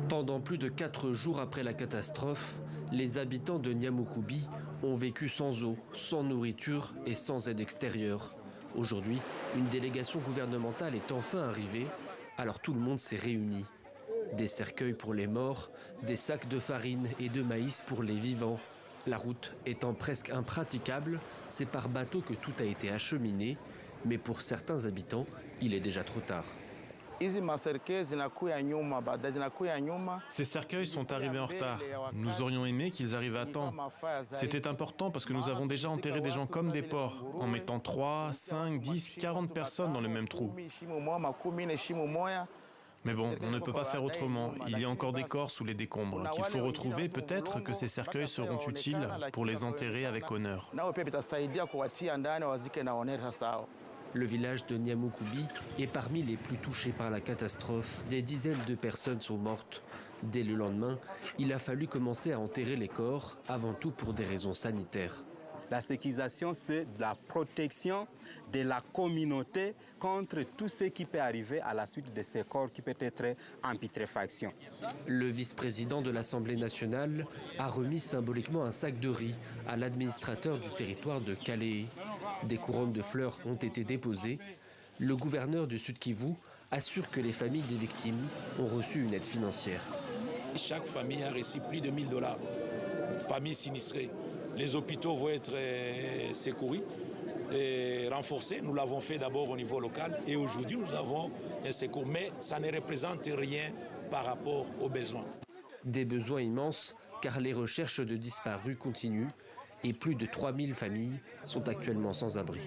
Pendant plus de 4 jours après la catastrophe, les habitants de Nyamukoubi ont vécu sans eau, sans nourriture et sans aide extérieure. Aujourd'hui, une délégation gouvernementale est enfin arrivée, alors tout le monde s'est réuni. Des cercueils pour les morts, des sacs de farine et de maïs pour les vivants. La route étant presque impraticable, c'est par bateau que tout a été acheminé, mais pour certains habitants, il est déjà trop tard. Ces cercueils sont arrivés en retard. Nous aurions aimé qu'ils arrivent à temps. C'était important parce que nous avons déjà enterré des gens comme des porcs, en mettant 3, 5, 10, 40 personnes dans le même trou. Mais bon, on ne peut pas faire autrement. Il y a encore des corps sous les décombres qu'il faut retrouver. Peut-être que ces cercueils seront utiles pour les enterrer avec honneur. Le village de Nyamukoubi est parmi les plus touchés par la catastrophe. Des dizaines de personnes sont mortes. Dès le lendemain, il a fallu commencer à enterrer les corps, avant tout pour des raisons sanitaires. La sécurisation, c'est la protection de la communauté contre tout ce qui peut arriver à la suite de ces corps qui peut être en putréfaction. Le vice-président de l'Assemblée nationale a remis symboliquement un sac de riz à l'administrateur du territoire de Calais. Des couronnes de fleurs ont été déposées. Le gouverneur du Sud-Kivu assure que les familles des victimes ont reçu une aide financière. Chaque famille a reçu plus de 1000 $. Famille sinistrée. Les hôpitaux vont être secourus et renforcés. Nous l'avons fait d'abord au niveau local et aujourd'hui nous avons un secours. Mais ça ne représente rien par rapport aux besoins. Des besoins immenses car les recherches de disparus continuent et plus de 3000 familles sont actuellement sans abri.